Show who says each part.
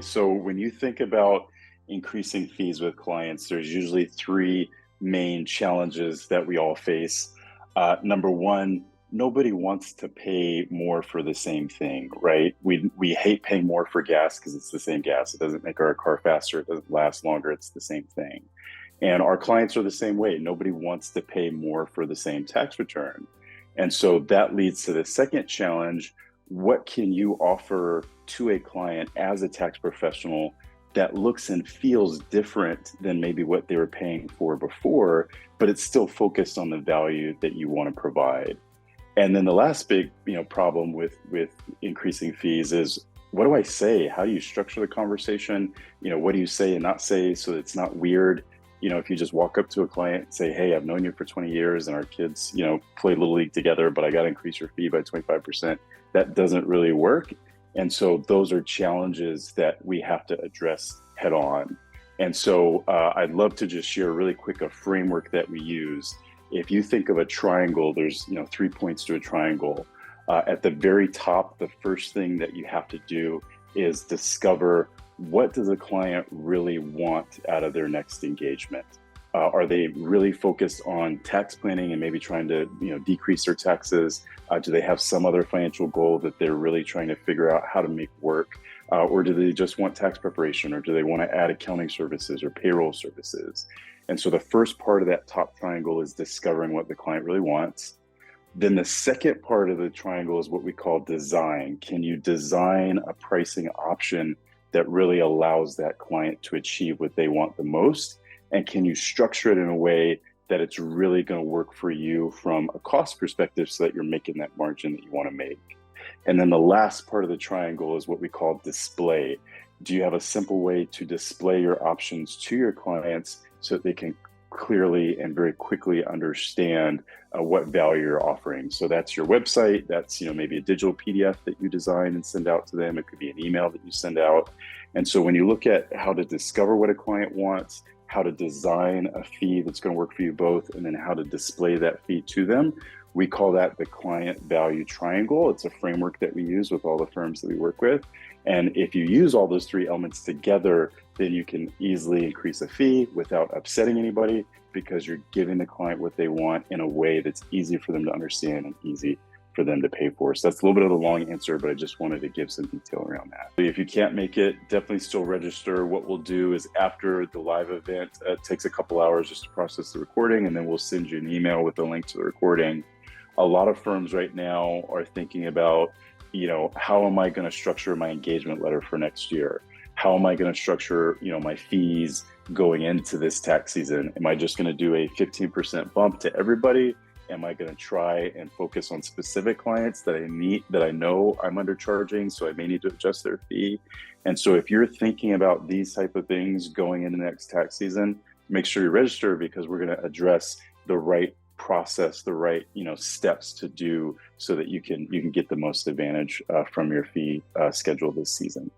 Speaker 1: So when you think about increasing fees with clients, there's usually three main challenges that we all face. Number one, nobody wants to pay more for the same thing, right? We hate paying more for gas because it's the same gas. It doesn't make our car faster. It doesn't last longer. It's the same thing. And our clients are the same way. Nobody wants to pay more for the same tax return. And so that leads to the second challenge. What can you offer to a client as a tax professional that looks and feels different than maybe what they were paying for before, but it's still focused on the value that you want to provide? And then the last big, problem with increasing fees is, what do I say? How do you structure the conversation? What do you say and not say so that it's not weird? If you just walk up to a client and say, "Hey, I've known you for 20 years and our kids, play Little League together, but I got to increase your fee by 25%, that doesn't really work. And so those are challenges that we have to address head on. And so I'd love to just share really quick a framework that we use. If you think of a triangle, there's 3 points to a triangle. At the very top, the first thing that you have to do is discover, what does a client really want out of their next engagement? Are they really focused on tax planning and maybe trying to decrease their taxes? Do they have some other financial goal that they're really trying to figure out how to make work? Or do they just want tax preparation? Or do they want to add accounting services or payroll services? And so the first part of that top triangle is discovering what the client really wants. Then the second part of the triangle is what we call design. Can you design a pricing option that really allows that client to achieve what they want the most? And can you structure it in a way that it's really going to work for you from a cost perspective so that you're making that margin that you want to make? And then the last part of the triangle is what we call display. Do you have a simple way to display your options to your clients so that they can clearly and very quickly understand what value you're offering? So that's your website. That's maybe a digital PDF that you design and send out to them. It could be an email that you send out. And so when you look at how to discover what a client wants, how to design a fee that's going to work for you both, and then how to display that fee to them, we call that the client value triangle. It's a framework that we use with all the firms that we work with. And if you use all those three elements together, then you can easily increase a fee without upsetting anybody, because you're giving the client what they want in a way that's easy for them to understand and easy for them to pay for. So that's a little bit of a long answer, but I just wanted to give some detail around that. If you can't make it, definitely still register. What we'll do is, after the live event, it takes a couple hours just to process the recording, and then we'll send you an email with a link to the recording. A lot of firms right now are thinking about, how am I going to structure my engagement letter for next year? How am I going to structure, my fees going into this tax season? Am I just going to do a 15% bump to everybody? Am I going to try and focus on specific clients that I know I'm undercharging, so I may need to adjust their fee? And so if you're thinking about these type of things going into the next tax season, make sure you register, because we're going to address the right process, the right steps to do so that you can get the most advantage from your fee schedule this season.